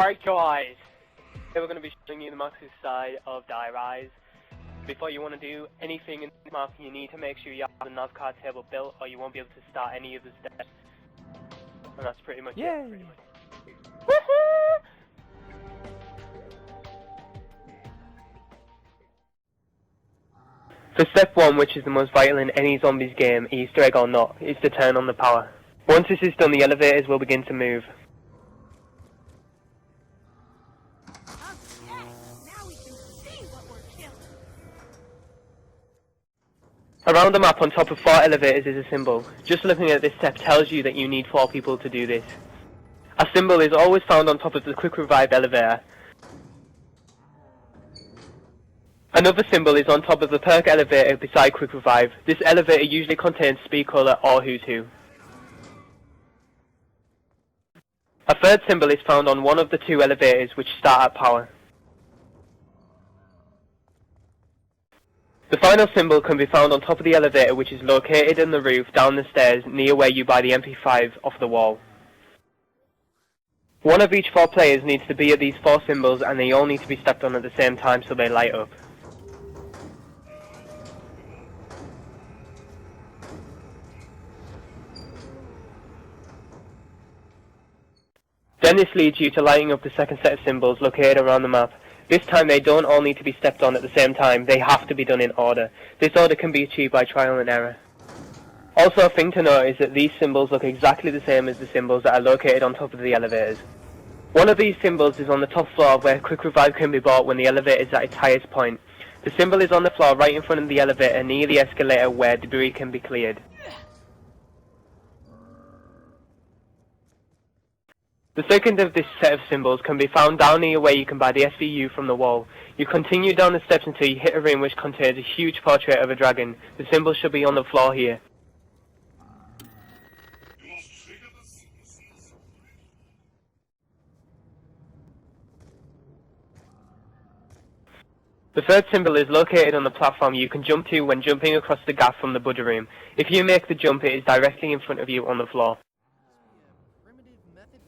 Break your eyes. Today we're going to be showing you the Maxis side of Die Rise. Before you want to do anything in the map, you need to make sure you have the Nav Card Table built, or you won't be able to start any of the steps. And that's pretty much it. Pretty much. Woohoo! For step 1, which is the most vital in any zombies game, Easter egg or not, is to turn on the power. Once this is done, the elevators will begin to move. Around the map on top of 4 elevators is a symbol. Just looking at this step tells you that you need 4 people to do this. A symbol is always found on top of the quick revive elevator. Another symbol is on top of the perk elevator beside quick revive. This elevator usually contains speed color or who's who. A third symbol is found on one of the 2 elevators which start at power. The final symbol can be found on top of the elevator, which is located in the roof down the stairs near where you buy the MP5 off the wall. One of each 4 players needs to be at these 4 symbols, and they all need to be stepped on at the same time so they light up. Then this leads you to lighting up the second set of symbols located around the map. This time they don't all need to be stepped on at the same time, they have to be done in order. This order can be achieved by trial and error. Also, a thing to note is that these symbols look exactly the same as the symbols that are located on top of the elevators. One of these symbols is on the top floor where quick revive can be bought when the elevator is at its highest point. The symbol is on the floor right in front of the elevator near the escalator where debris can be cleared. The second of this set of symbols can be found down near where you can buy the SVU from the wall. You continue down the steps until you hit a room which contains a huge portrait of a dragon. The symbol should be on the floor here. The third symbol is located on the platform you can jump to when jumping across the gap from the Buddha room. If you make the jump, it is directly in front of you on the floor.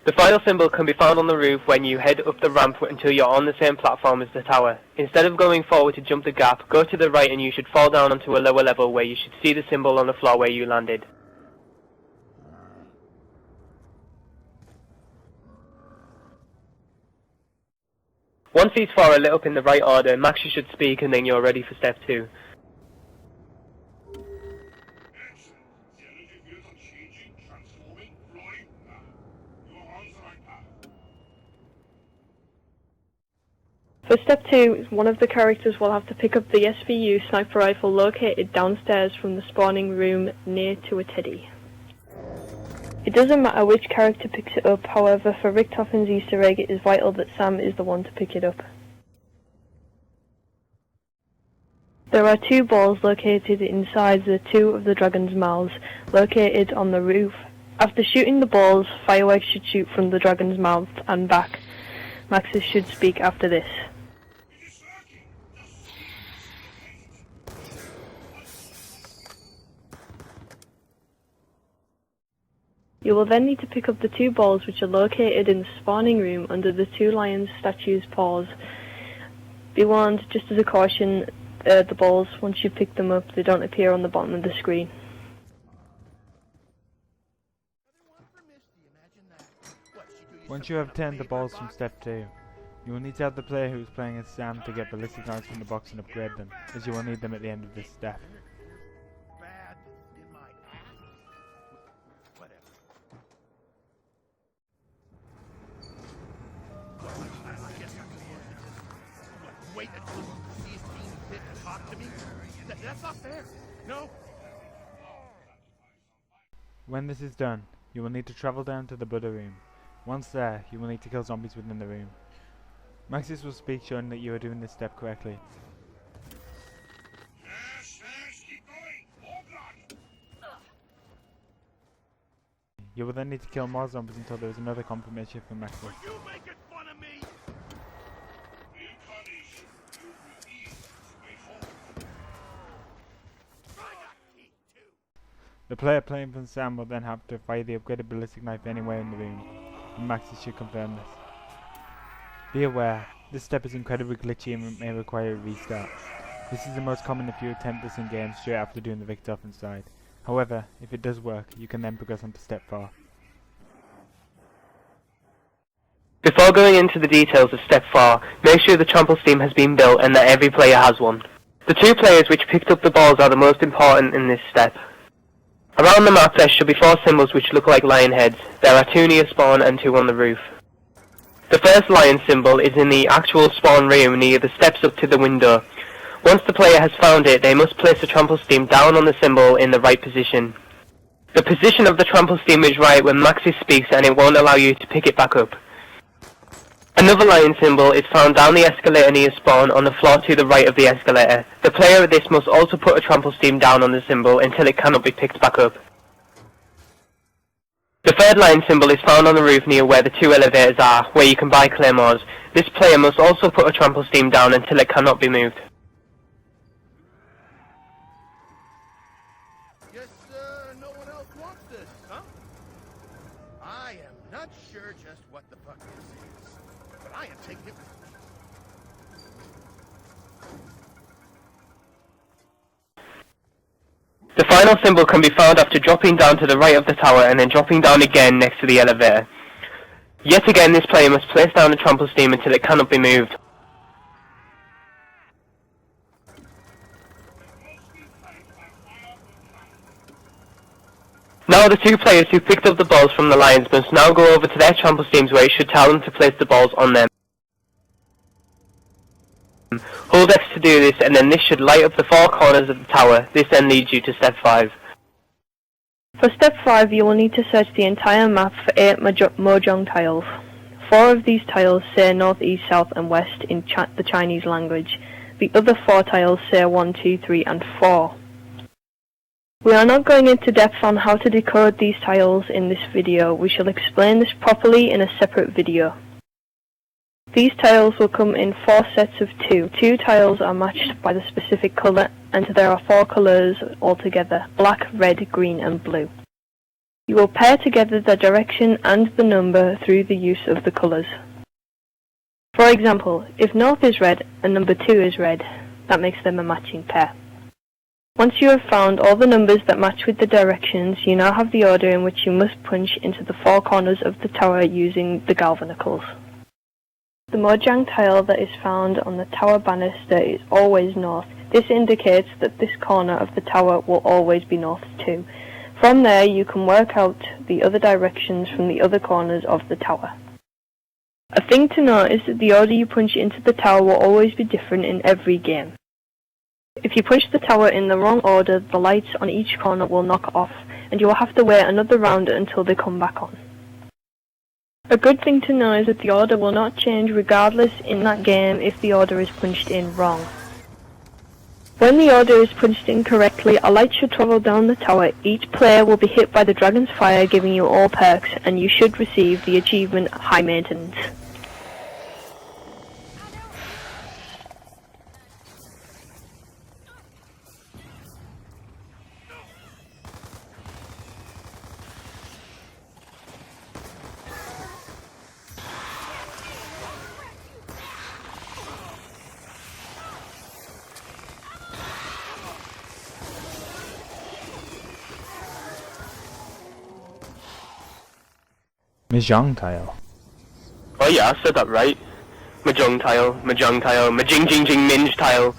The final symbol can be found on the roof when you head up the ramp until you're on the same platform as the tower. Instead of going forward to jump the gap, go to the right and you should fall down onto a lower level where you should see the symbol on the floor where you landed. Once these 4 are lit up in the right order, Maxis should speak and then you're ready for step 2. For step 2, one of the characters will have to pick up the SVU sniper rifle located downstairs from the spawning room near to a teddy. It doesn't matter which character picks it up, however for Richtofen's Easter egg it is vital that Sam is the one to pick it up. There are 2 balls located inside the 2 of the dragon's mouths, located on the roof. After shooting the balls, fireworks should shoot from the dragon's mouth and back. Maxis should speak after this. You will then need to pick up the 2 balls which are located in the spawning room under the 2 lions statues' paws. Be warned, just as a caution, the balls, once you pick them up, they don't appear on the bottom of the screen. Once you have turned the balls from step 2, you will need to have the player who is playing as Sam to get ballistic knives from the box and upgrade them, as you will need them at the end of this step. Wait until he's seen fit to talk to me? That's not fair. No. When this is done, you will need to travel down to the Buddha room. Once there, you will need to kill zombies within the room. Maxis will speak showing that you are doing this step correctly. Yes, keep going. More blood. You will then need to kill more zombies until there is another confirmation from Maxis. Are you making fun of me? The player playing from Sam will then have to fire the upgraded ballistic knife anywhere in the room, and Maxis should confirm this. Be aware, this step is incredibly glitchy and may require a restart. This is the most common if you attempt this in game straight after doing the Richtofen side. However, if it does work, you can then progress on to step 4. Before going into the details of step 4, make sure the trample steam has been built and that every player has one. The 2 players which picked up the balls are the most important in this step. Around the map there should be 4 symbols which look like lion heads. There are 2 near spawn and 2 on the roof. The first lion symbol is in the actual spawn room near the steps up to the window. Once the player has found it, they must place the trample steam down on the symbol in the right position. The position of the trample steam is right when Maxis speaks and it won't allow you to pick it back up. Another lion symbol is found down the escalator near spawn on the floor to the right of the escalator. The player at this must also put a trample steam down on the symbol until it cannot be picked back up. The third lion symbol is found on the roof near where the 2 elevators are, where you can buy claymores. This player must also put a trample steam down until it cannot be moved. Guess, no one else wants this, huh? I am not sure just what the fuck this is, but I am taking it. The final symbol can be found after dropping down to the right of the tower and then dropping down again next to the elevator. Yet again this player must place down the trample steam until it cannot be moved. Now the 2 players who picked up the balls from the lions must now go over to their trample steams where it should tell them to place the balls on them. Hold X to do this and then this should light up the 4 corners of the tower. This then leads you to step 5. For step 5 you will need to search the entire map for 8 Mojang tiles. 4 of these tiles say north, east, south and west in the Chinese language. The other 4 tiles say 1, 2, 3 and 4. We are not going into depth on how to decode these tiles in this video. We shall explain this properly in a separate video. These tiles will come in 4 sets of 2. 2 tiles are matched by the specific colour, and there are 4 colours altogether: black, red, green and blue. You will pair together the direction and the number through the use of the colours. For example, if north is red and number 2 is red, that makes them a matching pair. Once you have found all the numbers that match with the directions, you now have the order in which you must punch into the 4 corners of the tower using the Galvaknuckles. The Mojang tile that is found on the tower banister is always north. This indicates that this corner of the tower will always be north too. From there you can work out the other directions from the other corners of the tower. A thing to note is that the order you punch into the tower will always be different in every game. If you punch the tower in the wrong order, the lights on each corner will knock off, and you will have to wait another round until they come back on. A good thing to know is that the order will not change regardless in that game if the order is punched in wrong. When the order is punched in correctly, a light should travel down the tower. Each player will be hit by the dragon's fire, giving you all perks, and you should receive the achievement High Maintenance. Mojang tile. Oh yeah, I said that right. Mojang tile, Majing Jing Jing Minge tile.